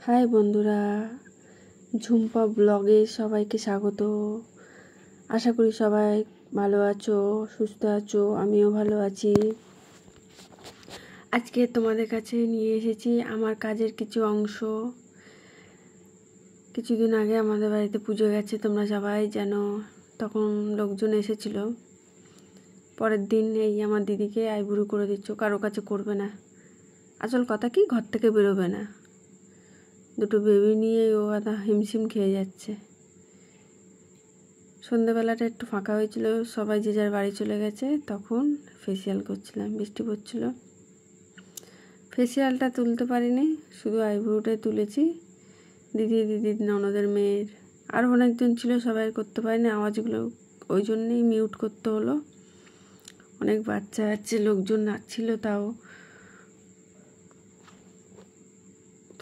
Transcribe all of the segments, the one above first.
High বন্ধুরা, ঝুম্পা ব্লগে সবাইকে স্বাগত। আশা করি সবাই ভালো আছো, সুস্থ আছো। আমিও ভালো আছি। আজকে তোমাদের কাছে নিয়ে এসেছি আমার কাজের কিছু অংশ। কিছুদিন আগে আমাদের বাড়িতে পুজো গেছে, তোমরা সবাই জানো। তখন লোকজন এসেছিল। পরের দিন এই আমার দিদিকে আইবুড়ো করে দিচ্ছ, কারো কাছে করবে না। আসল কথা কি, ঘর থেকে বেরোবে না। দুটো বেবি নিয়ে ও আদা হিমশিম খেয়ে যাচ্ছে। সন্ধ্যেবেলাটা একটু ফাঁকা হয়েছিল, সবাই যে যার বাড়ি চলে গেছে। তখন ফেসিয়াল করছিলাম, বৃষ্টি পড়ছিল। ফেসিয়ালটা তুলতে পারিনি, শুধু আইব্রোটাই তুলেছি। দিদির ননদের মেয়ের আরও অনেকজন ছিল, সবাই করতে পারিনি। আওয়াজগুলো ওই জন্যেই মিউট করতে হলো। অনেক বাচ্চা আছে, লোকজন নাচছিল। তাও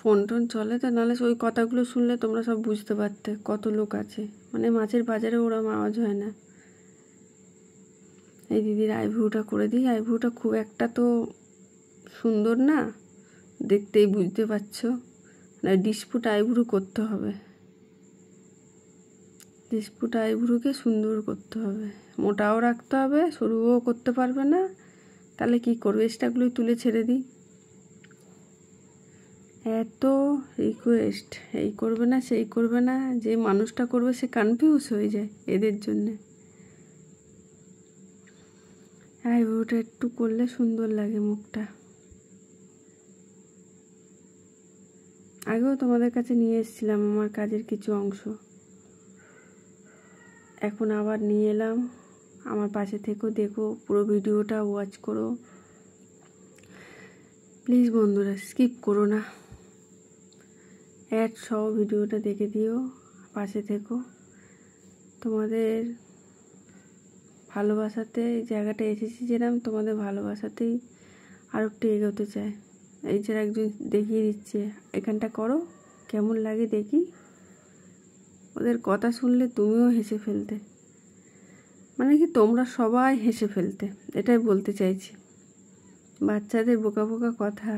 ফোন টোন চলে তো, নাহলে ওই কথাগুলো শুনলে তোমরা সব বুঝতে পারতে কত লোক আছে। মানে মাছের বাজারে ওরম আওয়াজ হয় না। এই দিদির আইব্রোটা করে দিই। আইব্রোটা খুব একটা তো সুন্দর না, দেখতেই বুঝতে পারছো। না, ডিসপুট আইব্রো করতে হবে। ডিসপুট আইব্রোকে সুন্দর করতে হবে, মোটাও রাখতে হবে, সরুও করতে পারবে না। তাহলে কি করবে? এক্সট্রাগুলোই তুলে ছেড়ে দিই। এত রিকোয়েস্ট, এই করবে না সেই করবে না, যে মানুষটা করবে সে কনফিউজ হয়ে যায় এদের জন্যে। আইব্রোটা একটু করলে সুন্দর লাগে মুখটা। আগেও তোমাদের কাছে নিয়ে এসেছিলাম আমার কাজের কিছু অংশ, এখন আবার নিয়ে এলাম। আমার পাশে থেকো, দেখো, পুরো ভিডিওটা ওয়াচ করো প্লিজ বন্ধুরা, স্কিপ করো না। অ্যাড সহ ভিডিওটা দেখে দিও, পাশে থেকো। তোমাদের ভালোবাসাতে এই জায়গাটা এসেছি, যেরকম তোমাদের ভালোবাসাতেই আর একটু এগোতে চায়। এই যে একজন দেখিয়ে দিচ্ছে, এখানটা করো, কেমন লাগে দেখি। ওদের কথা শুনলে তুমিও হেসে ফেলতে, মানে কি তোমরা সবাই হেসে ফেলতে, এটাই বলতে চাইছি। বাচ্চাদের বোকা বোকা কথা।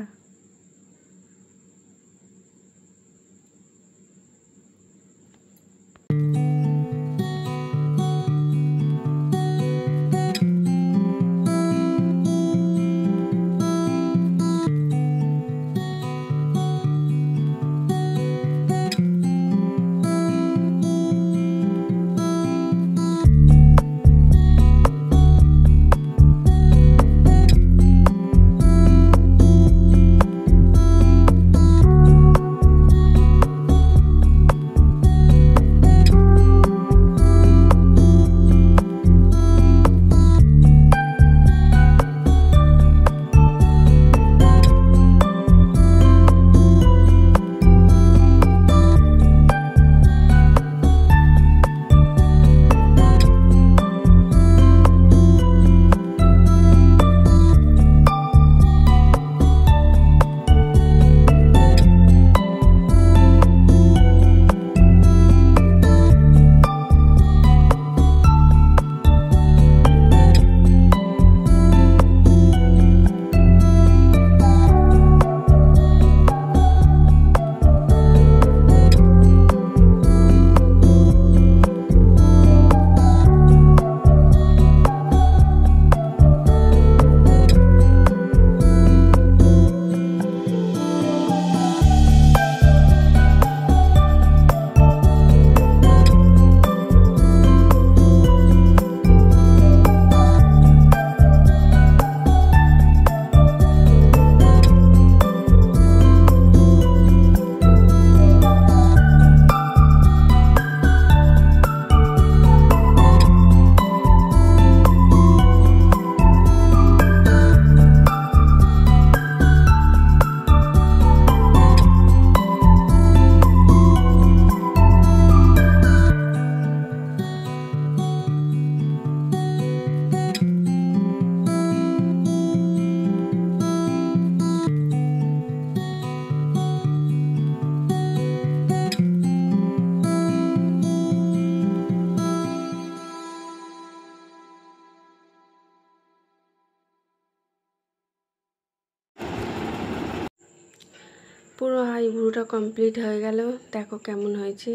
আইব্রোটা কমপ্লিট হয়ে গেল, দেখো কেমন হয়েছে।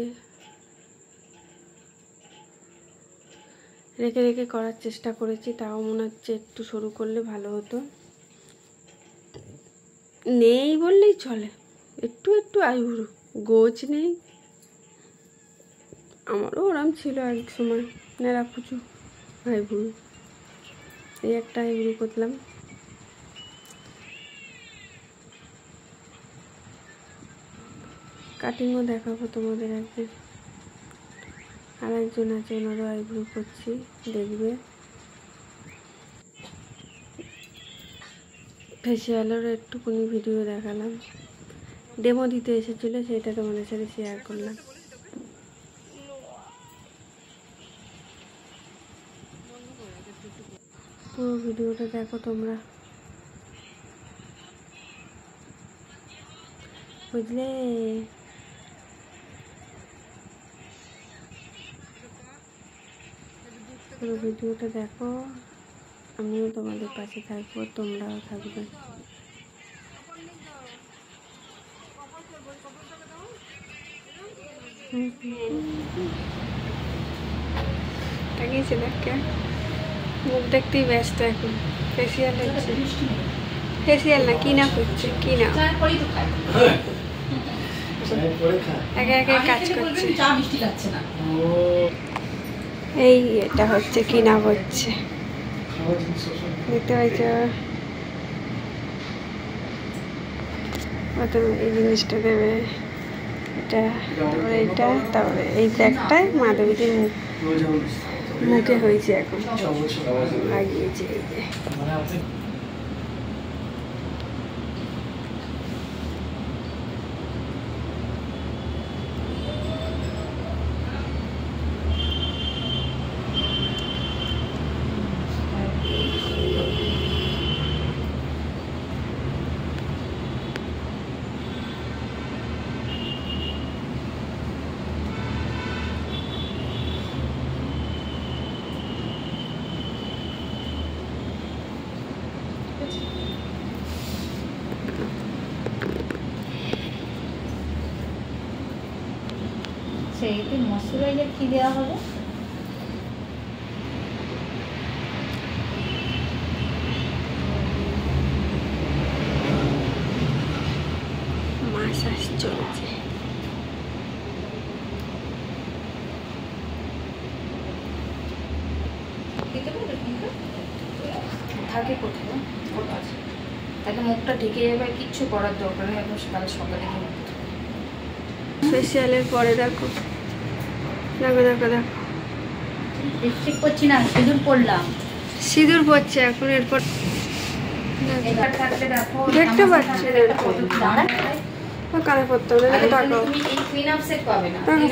রেখে রেখে করার চেষ্টা করেছি, তাও মনে হচ্ছে একটু সরু করলে ভালো হতো। নেই বললেই চলে, একটু একটু আইব্রো, গোছ নেই। আমারও ওরম ছিল এক সময়, নেড়া পুচু আইব্রো। এই একটা আইব্রো করলাম। কাটিংও দেখাবো তোমাদের একদিন। আর একজন আছে, ওনারও আইব্রো করছি, দেখবে। ফেসিয়ালেরও একটুখানি ভিডিও দেখালাম, ডেমো দিতে এসেছিলো, সেটা তোমাদের সাথে শেয়ার করলাম। পুরো ভিডিওটা দেখো তোমরা, বুঝলে। পুরো ভিডিওটা দেখো, আমিও তোমাদের পাশে থাকবো, তোমরাও থাকবে। তাকিয়েছে দেখে, মুখ দেখতেই ব্যস্ত এখন। ফেসিয়াল হচ্ছে, ফেসিয়াল না, কি না করছে, কি না একে একে কাজ করছে। এই এটা হচ্ছে কি না হচ্ছে, দেখতে পাইছো। প্রথমে এই জিনিসটা দেবে, এটা, তারপরে এইটা, তারপরে এই ব্যাগটায় মাধবীদের মুখে হয়েছে এখন লাগিয়েছে। এই যে সেইতে ময়শ্চারাইজার কি দেওয়া হবে? মাসাজ চলছে। থাকে কোথায় তাকে মুখটা ঢেকে যাবে, কিচ্ছু করার দরকার নেই। এখন কাল সকালে ফেসিয়ালের পরে দেখো, দেখো দেখো দেখো, লিপস্টিক করছি না, সিঁদুর পরলাম। সিঁদুর পড়ছে এখন। এরপর দেখতে পাচ্ছি কানে পড়তে হবে, দেখো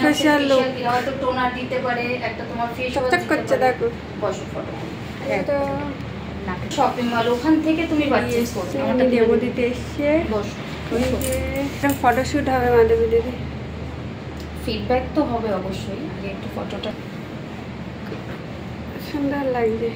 ফেসিয়াল লুক টকটক করছে। দেখো শপিং মল, ওখান থেকে তুমি ডেমো দিতে এসছে। ফটোশুট হবে মাধবী দিদি, ফিডব্যাক তো হবে অবশ্যই। আগে একটু ফটোটা সুন্দর লাগছে।